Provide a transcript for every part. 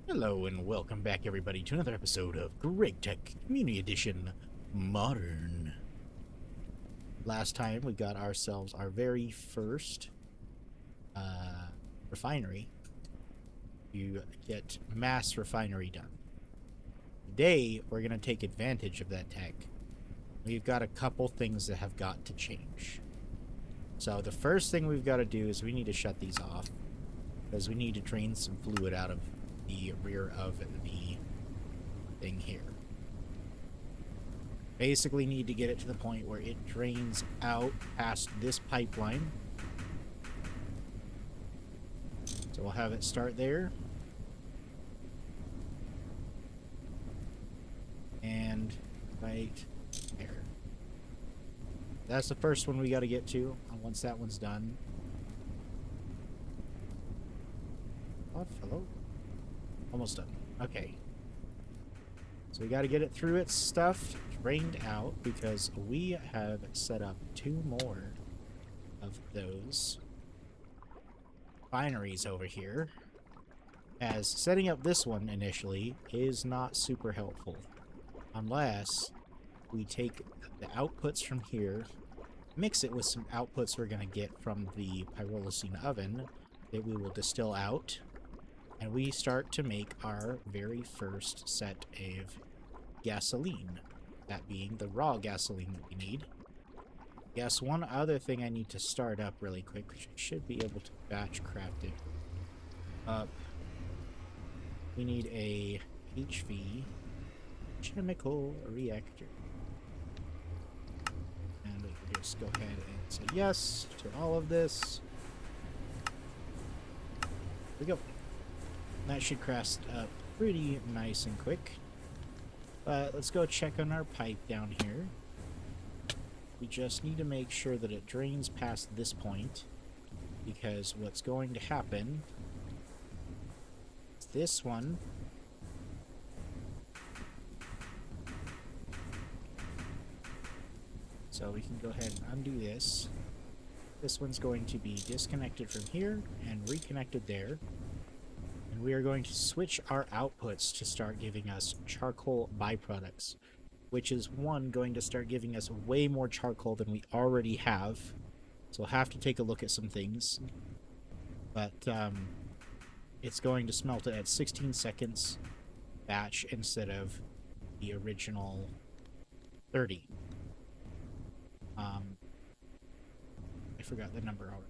Hello and welcome back everybody to another episode of Gregtech Community Edition Modern. Last time we got ourselves our very first refinery. You get mass refinery done. Today we're going to take advantage of that tech. We've got a couple things that have got to change. So the first thing we've got to do is we need to shut these off because we need to drain some fluid out of the rear of the thing here. Basically need to get it to the point where it drains out past this pipeline. So we'll have it start there. And right there. That's the first one we got to get to. And once that one's done. Oh, hello. Almost done. Okay. So we got to get it through its stuff, drained out, because we have set up 2 more of those refineries over here. As setting up this one initially is not super helpful. Unless we take the outputs from here, mix it with some outputs we're going to get from the pyrolysis oven that we will distill out. And we start to make our very first set of gasoline. That being the raw gasoline that we need. Yes, one other thing I need to start up really quick, which I should be able to batch craft it up. We need a HV chemical reactor. And we can just go ahead and say yes to all of this. Here we go. That should craft up pretty nice and quick. But let's go check on our pipe down here. We just need to make sure that it drains past this point, because what's going to happen is this one so we can go ahead and undo this. This one's going to be disconnected from here and reconnected there. And we are going to switch our outputs to start giving us charcoal byproducts, which is going to start giving us way more charcoal than we already have. So we'll have to take a look at some things. But it's going to smelt it at 16 seconds batch instead of the original 30. I forgot the number already.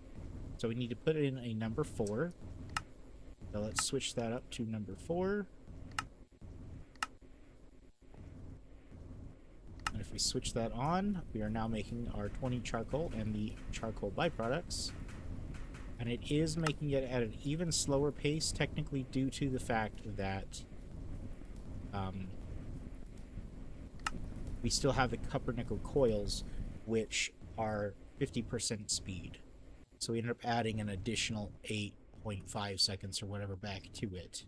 So we need to put in a number 4. So let's switch that up to number 4. And if we switch that on, we are now making our 20 charcoal and the charcoal byproducts. And it is making it at an even slower pace, technically due to the fact that we still have the copper nickel coils, which are 50% speed. So we end up adding an additional 8.5 seconds or whatever back to it.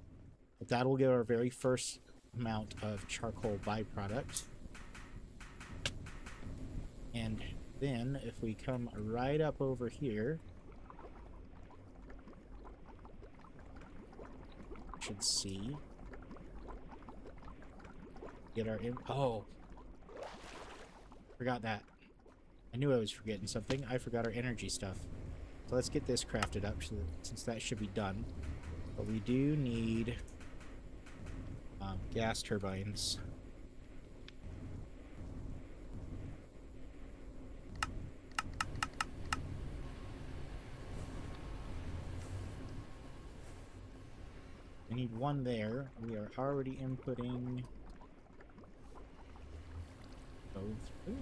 But that will give our very first amount of charcoal byproduct. And then if we come right up over here, we should see, get our forgot that. I knew I was forgetting something. I forgot our energy stuff. So let's get this crafted up since that should be done. But we do need gas turbines. We need 1 there. We are already inputting both.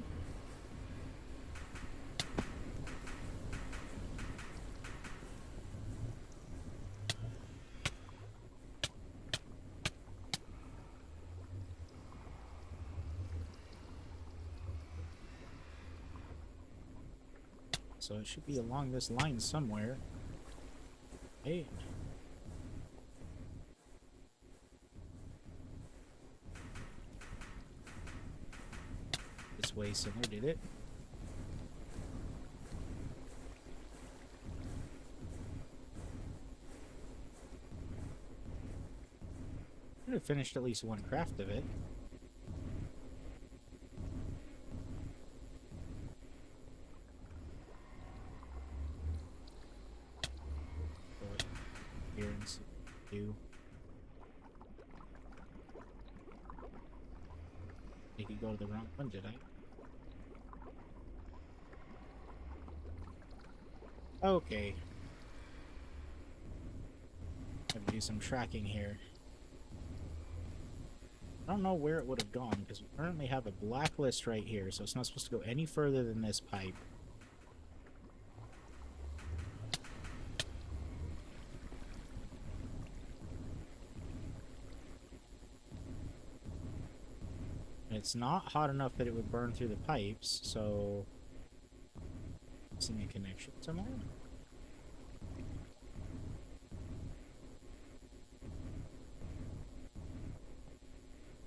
So it should be along this line somewhere. Hey. This way somewhere, did it? Could have finished at least one craft of it. Go here and see what we do. I could go to the wrong one, did I? Okay. Have to do some tracking here. I don't know where it would have gone, because we currently have a blacklist right here, so it's not supposed to go any further than this pipe. And it's not hot enough that it would burn through the pipes, so... Missing a connection somewhere?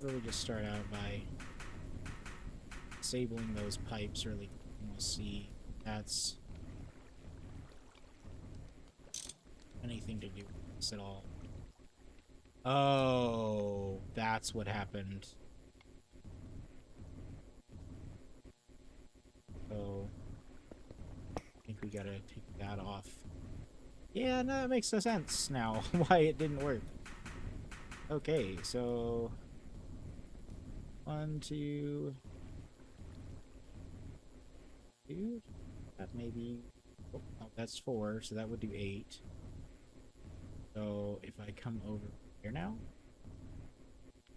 Really just start out by disabling those pipes really. We'll see that's anything to do with this at all. Oh, that's what happened. So I think we gotta take that off. Yeah, no, that makes no sense now why it didn't work. Okay, so 1, 2, 2. That maybe. Oh, no, that's 4, so that would do 8. So if I come over here now,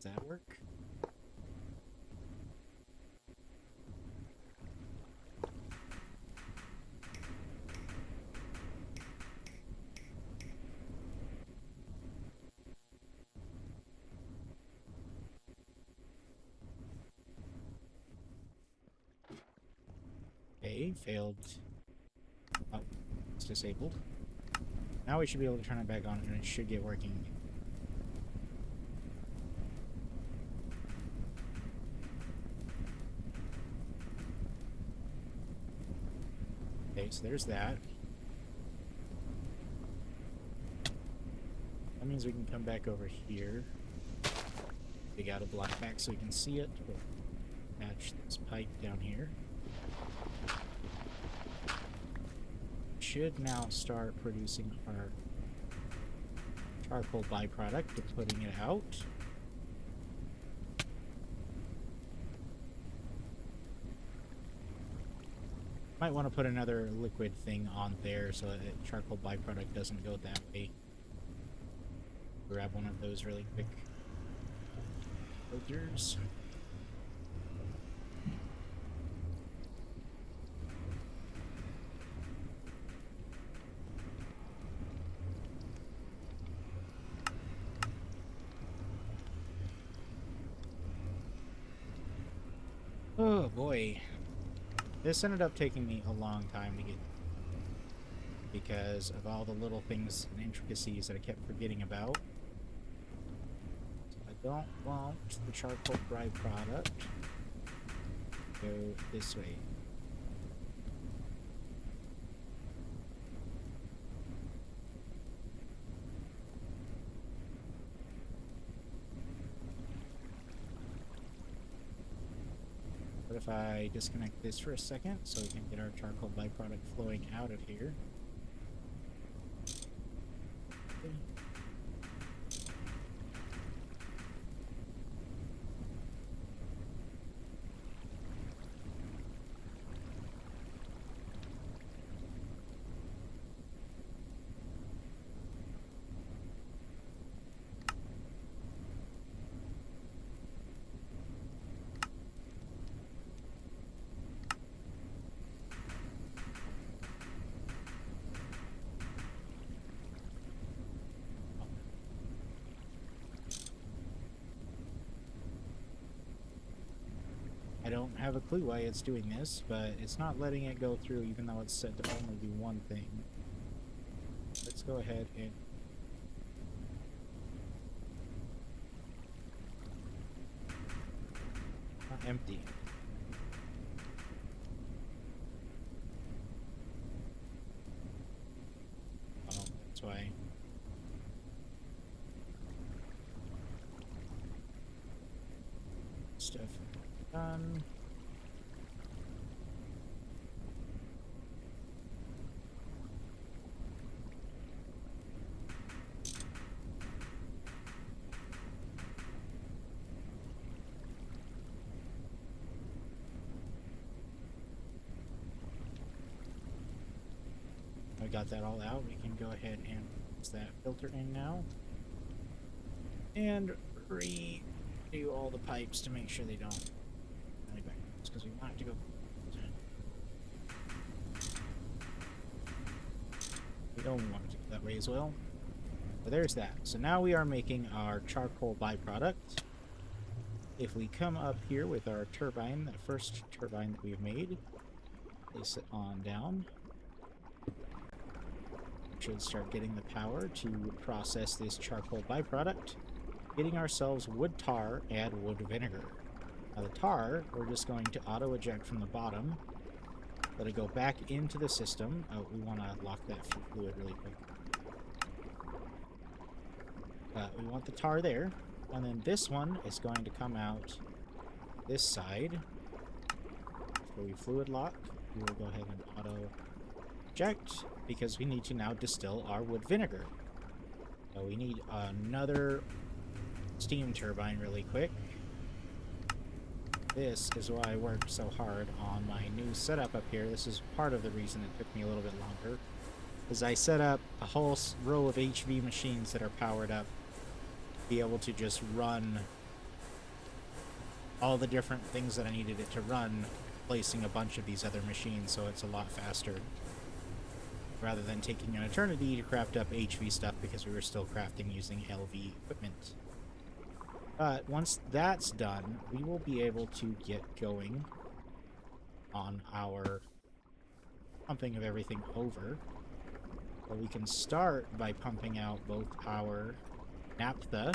does that work? Okay, failed. Oh, it's disabled. Now we should be able to turn it back on and it should get working. Okay, so there's that. That means we can come back over here. Dig out a block back so we can see it. We'll attach this pipe down here. Should now start producing our charcoal byproduct and putting it out. Might want to put another liquid thing on there so that charcoal byproduct doesn't go that way. Grab one of those really quick filters. Oh boy. This ended up taking me a long time to get because of all the little things and intricacies that I kept forgetting about. So I don't want the charcoal byproduct to go this way. But if I disconnect this for a second so we can get our charcoal byproduct flowing out of here. Okay. I don't have a clue why it's doing this, but it's not letting it go through even though it's set to only do one thing. Let's go ahead and empty. Oh, that's why. stuff done. I got that all out. We can go ahead and put that filter in now. And redo all the pipes to make sure they don't because we want it to go. We don't want it to go that way as well. But there's that. So now we are making our charcoal byproduct. If we come up here with our turbine, that first turbine that we've made, place it on down. Should start getting the power to process this charcoal byproduct, getting ourselves wood tar and wood vinegar. Now the tar, we're just going to auto eject from the bottom, let it go back into the system. Oh, we want to lock that fluid really quick. We want the tar there, and then this one is going to come out this side. So we fluid lock. We will go ahead and auto eject because we need to now distill our wood vinegar. So we need another steam turbine really quick. This is why I worked so hard on my new setup up here. This is part of the reason it took me a little bit longer, is I set up a whole row of HV machines that are powered up to be able to just run all the different things that I needed it to run, placing a bunch of these other machines so it's a lot faster, rather than taking an eternity to craft up HV stuff because we were still crafting using LV equipment. But once that's done, we will be able to get going on our pumping of everything over. So we can start by pumping out both our naphtha,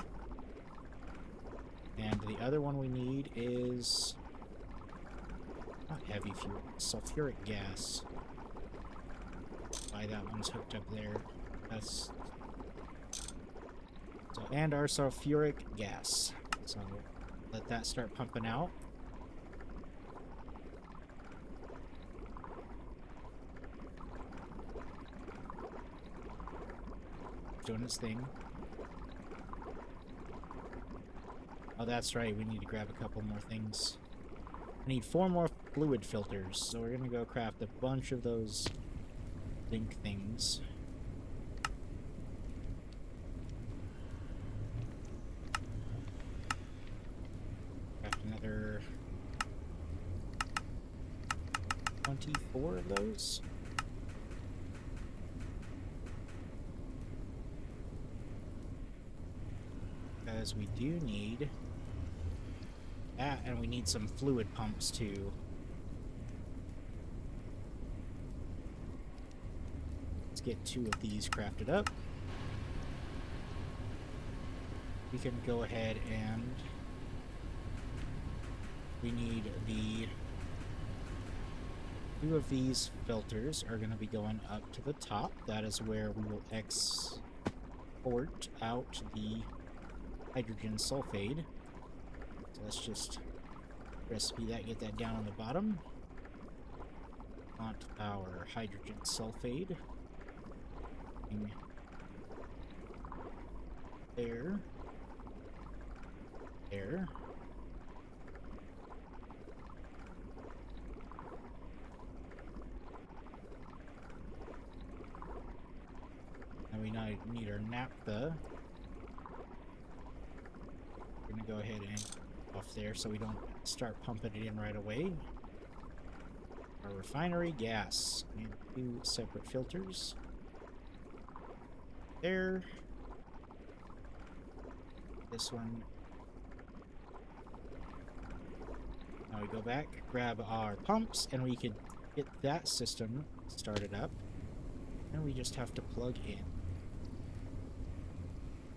and the other one we need is not heavy fuel, sulfuric gas. Why that one's hooked up there. That's so, and our sulfuric gas. So let that start pumping out. Doing its thing. Oh, that's right. We need to grab a couple more things. I need 4 more fluid filters, so we're gonna go craft a bunch of those zinc things. Craft another 24 of those. Because we do need that, and we need some fluid pumps too. Let's get 2 of these crafted up. We can go ahead and we need the 2 of these filters are going to be going up to the top. That is where we will export out the hydrogen sulfide. So let's just recipe that, get that down on the bottom. Want our hydrogen sulfide. There. There. Now we need our naphtha. We're gonna go ahead and off there so we don't start pumping it in right away. Our refinery gas. We need 2 separate filters. There. This one. Now we go back, grab our pumps, and we can get that system started up. And we just have to plug in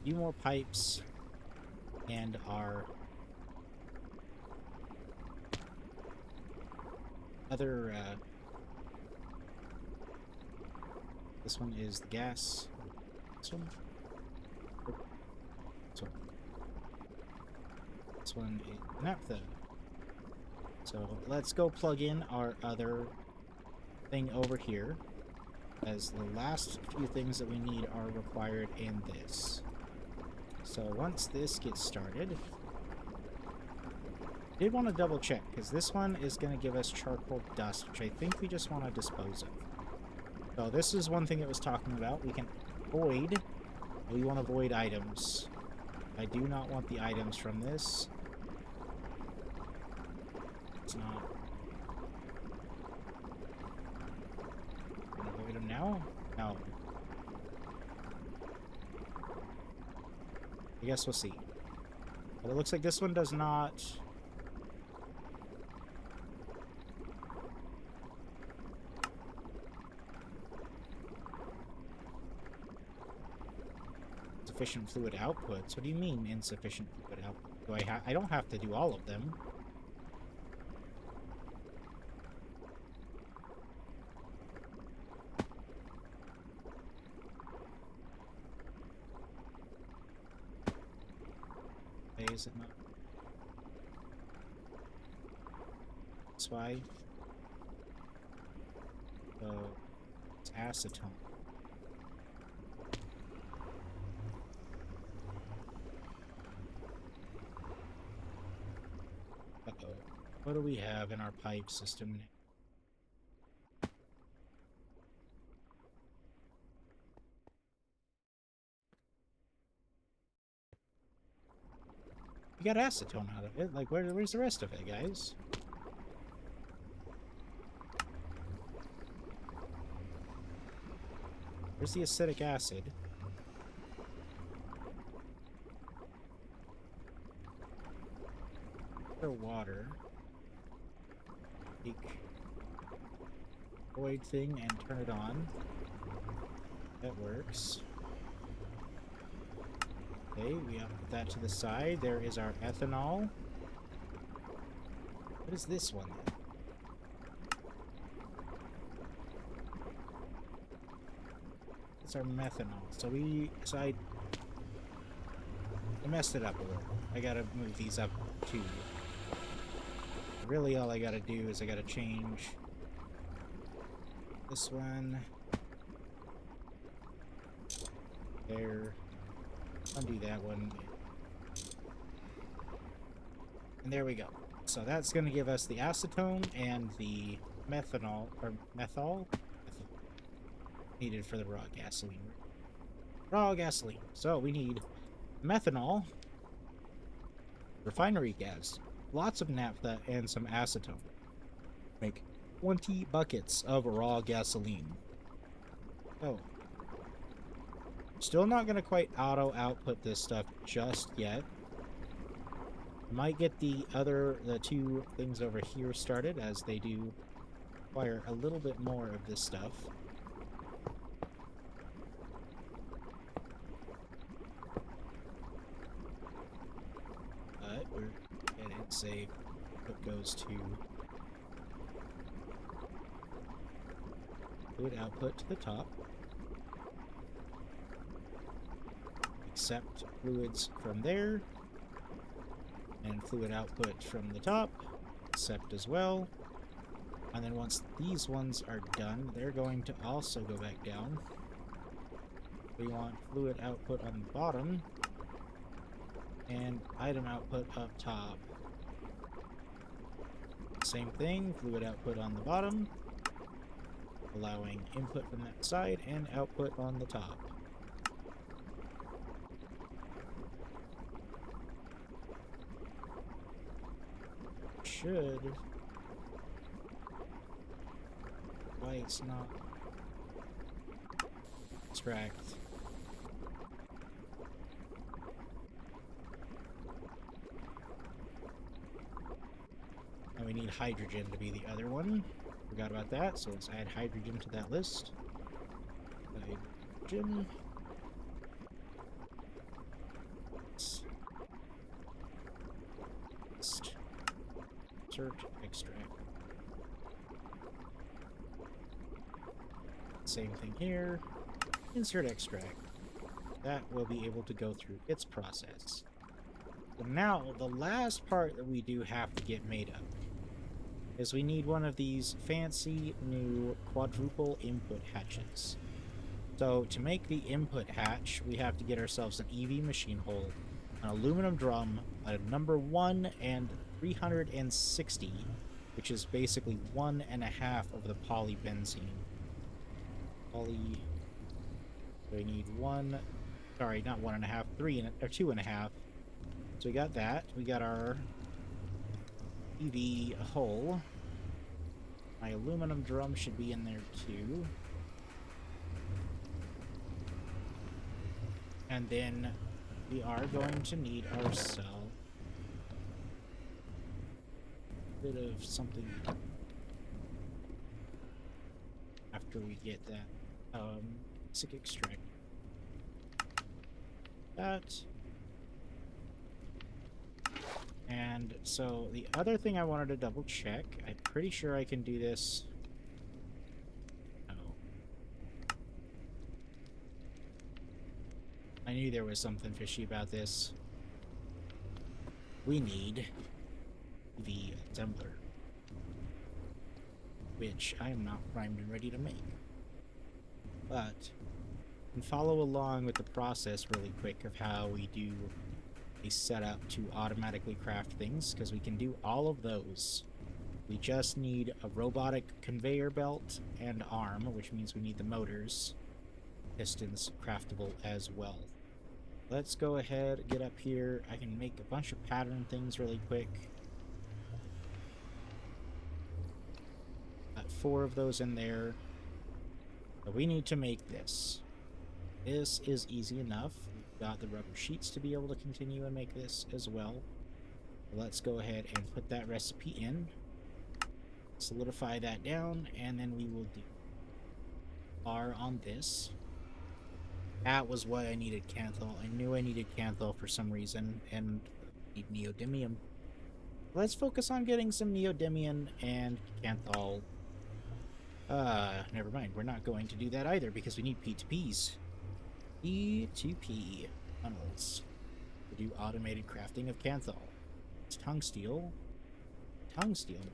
a few more pipes and our other this one is the gas. This one. This one. This one is naphtha. So let's go plug in our other thing over here, as the last few things that we need are required in this. So once this gets started, I did want to double check, because this one is going to give us charcoal dust, which I think we just want to dispose of. So this is one thing it was talking about. We can avoid, we want to avoid items. I do not want the items from this. It's not. Can I avoid them now? No. I guess we'll see. But it looks like this one does not. Insufficient fluid outputs. What do you mean insufficient fluid output? Do I don't have to do all of them. Okay, is it not? That's why. So it's acetone. Uh-oh. What do we have in our pipe system now? We got acetone out of it. Like, where's the rest of it, guys? Where's the acetic acid? Water. Take void thing and turn it on. That works. Okay, we have to put that to the side. There is our ethanol. What is this one then? It's our methanol. So I messed it up a little. I gotta move these up too. Really, all I gotta do is I gotta change this one. There. Undo that one. And there we go. So that's gonna give us the acetone and the methanol, or methyl? Needed for the raw gasoline. Raw gasoline. So we need methanol, refinery gas, lots of naphtha, and some acetone. Make 20 buckets of raw gasoline. Oh. Still not going to quite auto-output this stuff just yet. Might get the two things over here started, as they do require a little bit more of this stuff. But we're going to say what goes to fluid output to the top. Accept fluids from there. And fluid output from the top. Accept as well. And then once these ones are done, they're going to also go back down. We want fluid output on the bottom. And item output up top. Same thing, fluid output on the bottom. Allowing input from that side and output on the top. Should. Why it's not. Extract. And we need hydrogen to be the other one. Forgot about that, so let's add hydrogen to that list. Hydrogen. Insert extract. Same thing here. Insert extract. That will be able to go through its process. So now, the last part that we do have to get made up is we need one of these fancy new quadruple input hatches. So to make the input hatch, we have to get ourselves an EV machine hull, an aluminum drum, a number 1 and 360, which is basically 1.5 of the polybenzene. Poly. We need one. Sorry, not 1.5, 2.5. So we got that. We got our EV hull. My aluminum drum should be in there too. And then we are going to need ourselves a bit of something after we get that basic extract. That. And so the other thing I wanted to double check, I'm pretty sure I can do this. Oh. I knew there was something fishy about this. We need the assembler, which I am not primed and ready to make. But you can follow along with the process really quick of how we do a setup to automatically craft things, because we can do all of those. We just need a robotic conveyor belt and arm, which means we need the motors, pistons craftable as well. Let's go ahead, get up here. I can make a bunch of pattern things really quick. Got 4 of those in there. But we need to make this. This is easy enough. We've got the rubber sheets to be able to continue and make this as well. Let's go ahead and put that recipe in. Solidify that down, and then we will do R on this. That was why I needed Canthal. I knew I needed Canthal for some reason, and need neodymium. Let's focus on getting some neodymium and Canthal. Never mind. We're not going to do that either because we need P2Ps. P2P tunnels to do automated crafting of Canthal. It's tungsteel. Tungsteel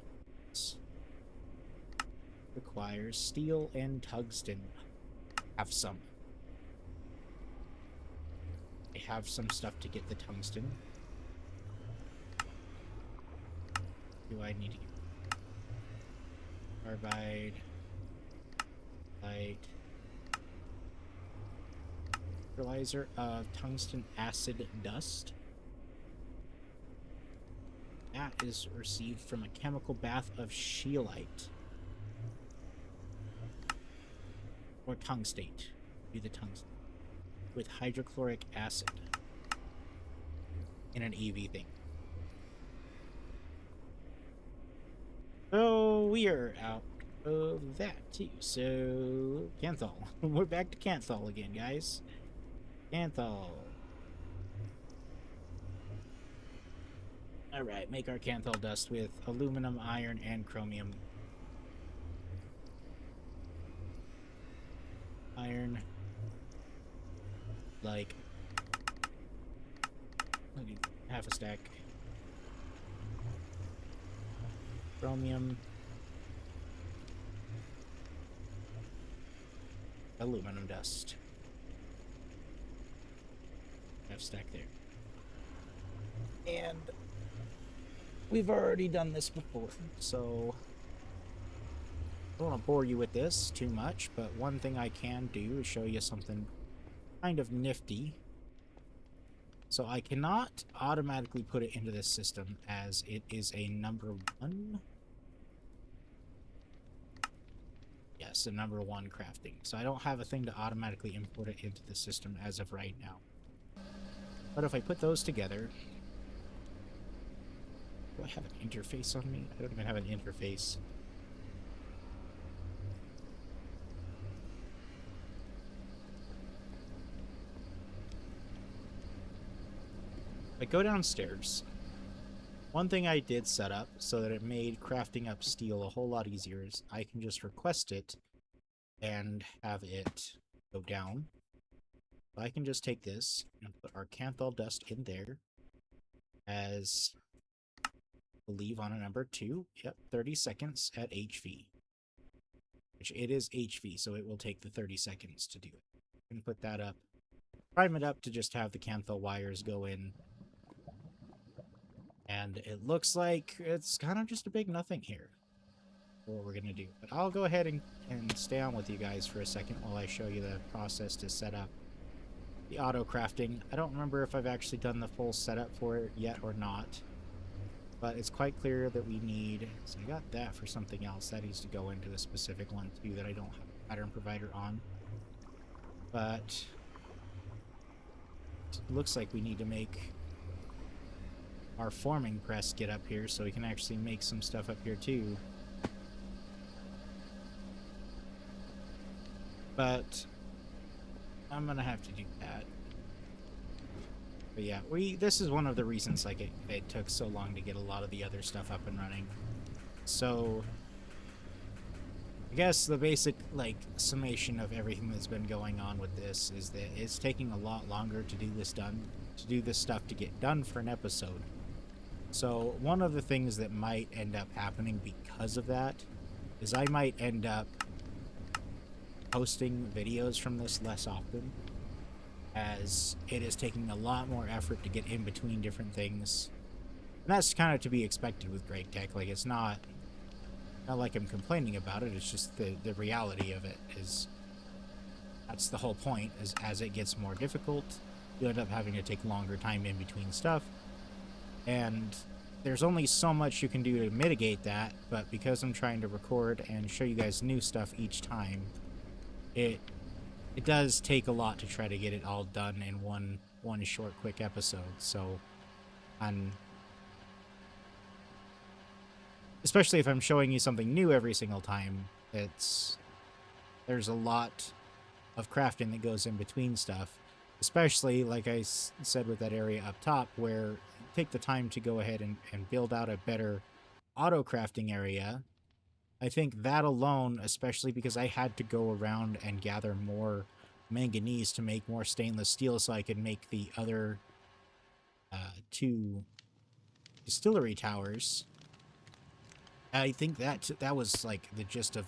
requires steel and tungsten. Have some. I have some stuff to get the tungsten. Do I need to get carbide, light, fertilizer of tungsten acid dust? That is received from a chemical bath of scheelite. Or tungstate. Do the tungsten. With hydrochloric acid. In an EV thing. So we are out of that too. So Canthal. We're back to Canthal again, guys. Canthal. Alright, make our Canthal dust with aluminum, iron, and chromium. Iron. Like half a stack. Chromium. Aluminum dust. Half stack there. And we've already done this before, so I don't want to bore you with this too much, but one thing I can do is show you something kind of nifty. So I cannot automatically put it into this system as it is a number 1. Yes, a number 1 crafting. So I don't have a thing to automatically import it into the system as of right now. But if I put those together... Do I have an interface on me? I don't even have an interface. I go downstairs. One thing I did set up so that it made crafting up steel a whole lot easier is I can just request it and have it go down. I can just take this and put our Canthal dust in there as believe on a number 2. Yep, 30 seconds at HV. Which it is HV, so it will take the 30 seconds to do it. And put that up. Prime it up to just have the cantho wires go in. And it looks like it's kind of just a big nothing here. What we're going to do. But I'll go ahead and stay on with you guys for a second while I show you the process to set up the auto crafting. I don't remember if I've actually done the full setup for it yet or not. But it's quite clear that we need... So I got that for something else. That needs to go into a specific one too that I don't have a pattern provider on. But it looks like we need to make our forming press get up here so we can actually make some stuff up here too. But I'm gonna have to do that. But yeah, this is one of the reasons like it took so long to get a lot of the other stuff up and running. So I guess the basic like summation of everything that's been going on with this is that it's taking a lot longer to do this stuff to get done for an episode. So one of the things that might end up happening because of that is I might end up posting videos from this less often, as it is taking a lot more effort to get in between different things. And that's kind of to be expected with Gregtech. Like, it's not like I'm complaining about it, it's just the reality of it is that's the whole point, is as it gets more difficult, you end up having to take longer time in between stuff. And there's only so much you can do to mitigate that, but because I'm trying to record and show you guys new stuff each time, it does take a lot to try to get it all done in one short, quick episode. So, especially if I'm showing you something new every single time, there's a lot of crafting that goes in between stuff. Especially, like I said with that area up top, where you take the time to go ahead and build out a better auto crafting area. I think that alone, especially because I had to go around and gather more manganese to make more stainless steel so I could make the other 2 distillery towers. I think that was like the gist of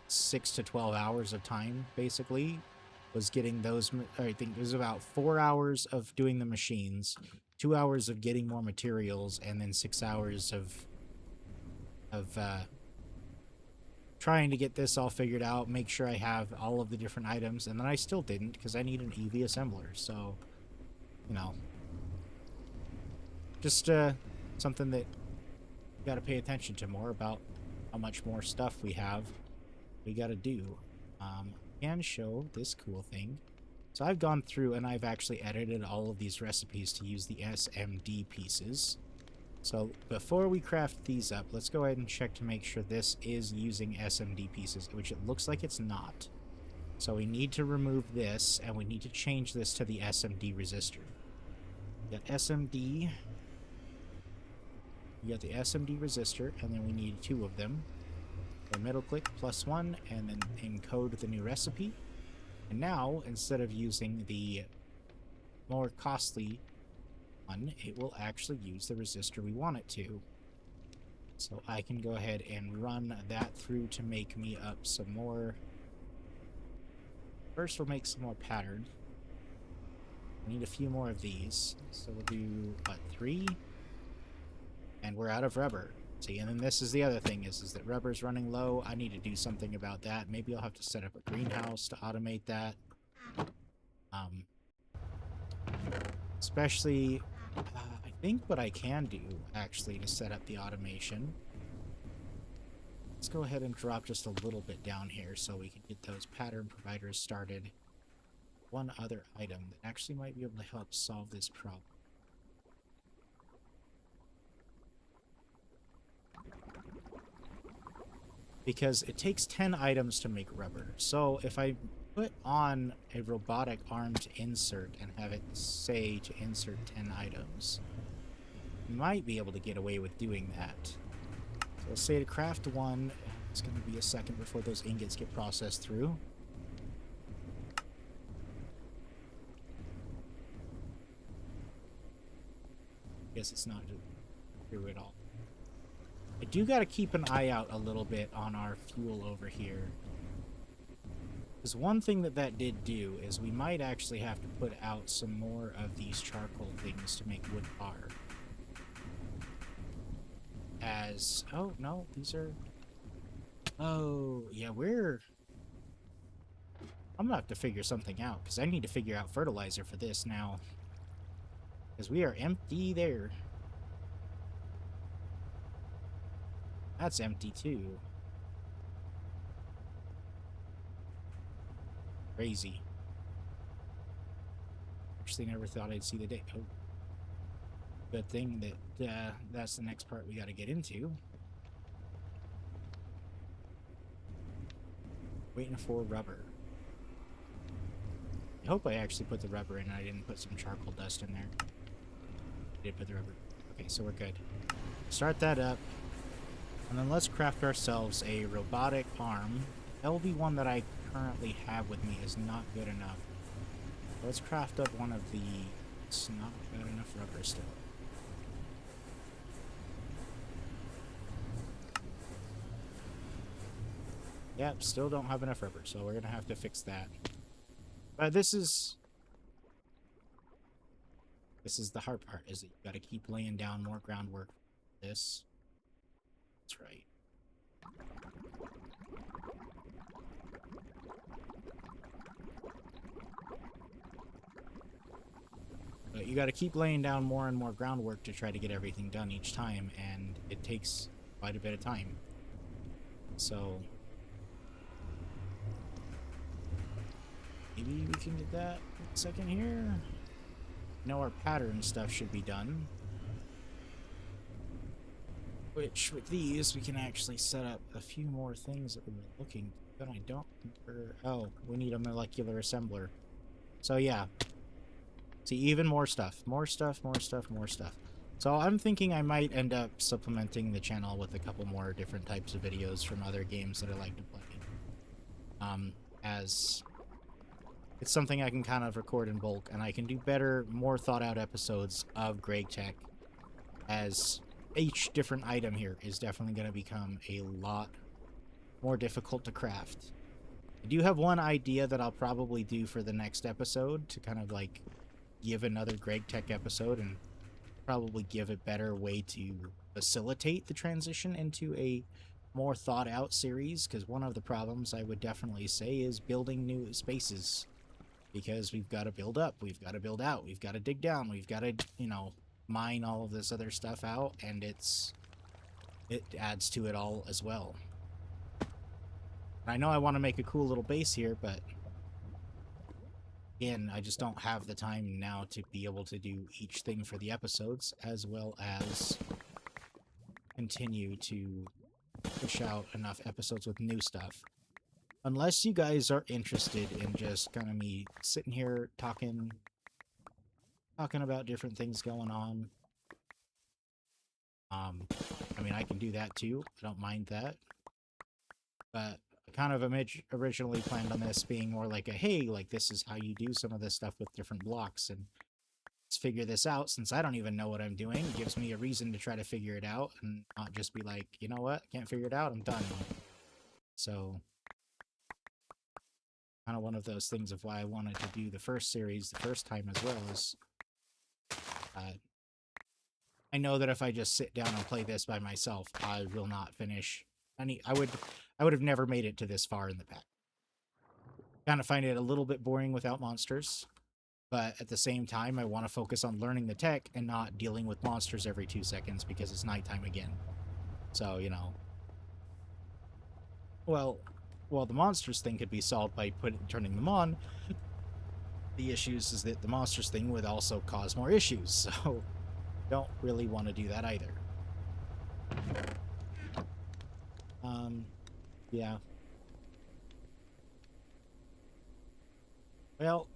6 to 12 hours of time, basically, was getting those. I think it was about 4 hours of doing the machines, 2 hours of getting more materials, and then 6 hours of trying to get this all figured out, make sure I have all of the different items, and then I still didn't because I need an EV assembler. So, you know, just something that you got to pay attention to more about how much more stuff we got to do. I can show this cool thing. So I've gone through and I've actually edited all of these recipes to use the SMD pieces. So before we craft these up, let's go ahead and check to make sure this is using SMD pieces, which it looks like it's not. So we need to remove this, and we need to change this to the SMD resistor. We got SMD. We got the SMD resistor, and then we need 2 of them. So middle click +1, and then encode the new recipe. And now, instead of using the more costly one, it will actually use the resistor we want it to. So I can go ahead and run that through to make me up some more. First we'll make some more pattern. We need a few more of these. So we'll do, what, 3? And we're out of rubber. See, and then this is the other thing, is that rubber's running low. I need to do something about that. Maybe I'll have to set up a greenhouse to automate that. Especially, I think what I can do, actually, to set up the automation. Let's go ahead and drop just a little bit down here so we can get those pattern providers started. One other item that actually might be able to help solve this problem. Because it takes 10 items to make rubber. So if I put on a robotic armed insert and have it say to insert 10 items, you might be able to get away with doing that. So let's say to craft 1, it's going to be a second before those ingots get processed through. Guess it's not through at all. I do got to keep an eye out a little bit on our fuel over here. Because one thing that did do is we might actually have to put out some more of these charcoal things to make wood tar. Oh, no, these are... Oh, yeah, I'm gonna have to figure something out, because I need to figure out fertilizer for this now. Because we are empty there. That's empty, too. Crazy. Actually, never thought I'd see the day. Oh. Good thing that that's the next part we gotta get into. Waiting for rubber. I hope I actually put the rubber in and I didn't put some charcoal dust in there. I did put the rubber. Okay, so we're good. Start that up. And then let's craft ourselves a robotic arm. LV1 that I currently have with me is not good enough. Let's craft up one of the... It's not got enough rubber still. Yep, still don't have enough rubber, so we're gonna have to fix that. But this is the hard part, is that you gotta keep laying down more groundwork for this. That's right. But you gotta keep laying down more and more groundwork to try to get everything done each time, and it takes quite a bit of time. So... maybe we can get that in a second here. Now our pattern stuff should be done. Which, with these, we can actually set up a few more things that we were looking for. But I don't... oh, we need a molecular assembler. So yeah. See, even more stuff. More stuff, more stuff, more stuff. So I'm thinking I might end up supplementing the channel with a couple more different types of videos from other games that I like to play. As... it's something I can kind of record in bulk, and I can do better, more thought-out episodes of Gregtech, as each different item here is definitely going to become a lot more difficult to craft. I do have one idea that I'll probably do for the next episode to kind of, like, give another Gregtech episode and probably give a better way to facilitate the transition into a more thought-out series, because one of the problems I would definitely say is building new spaces. Because we've got to build up, we've got to build out, we've got to dig down, we've got to, you know, mine all of this other stuff out, and it adds to it all as well. I know I want to make a cool little base here, but again, I just don't have the time now to be able to do each thing for the episodes, as well as continue to push out enough episodes with new stuff. Unless you guys are interested in just kind of me sitting here talking about different things going on. I mean, I can do that too. I don't mind that. But I kind of originally planned on this being more like a, hey, like this is how you do some of this stuff with different blocks, and let's figure this out since I don't even know what I'm doing. It gives me a reason to try to figure it out and not just be like, you know what, can't figure it out, I'm done. So... kind of one of those things of why I wanted to do the first series the first time as well is I know that if I just sit down and play this by myself, I will not finish any. I would have never made it to this far in the pack. Kind of find it a little bit boring without monsters, but at the same time, I want to focus on learning the tech and not dealing with monsters every 2 seconds because it's nighttime again. So, you know, well, the monsters thing could be solved by turning them on. The issues is that the monsters thing would also cause more issues, so don't really want to do that either. Yeah. Well,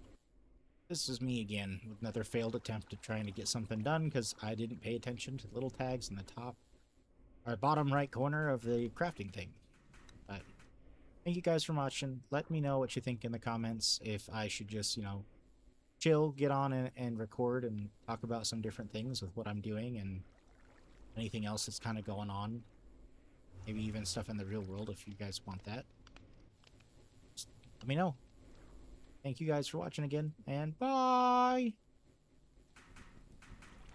this is me again with another failed attempt at trying to get something done because I didn't pay attention to the little tags in the top or bottom right corner of the crafting thing. But thank you guys for watching. Let me know what you think in the comments, if I should just, you know, chill, get on and record and talk about some different things with what I'm doing and anything else that's kind of going on. Maybe even stuff in the real world if you guys want that. Just let me know. Thank you guys for watching again, and bye!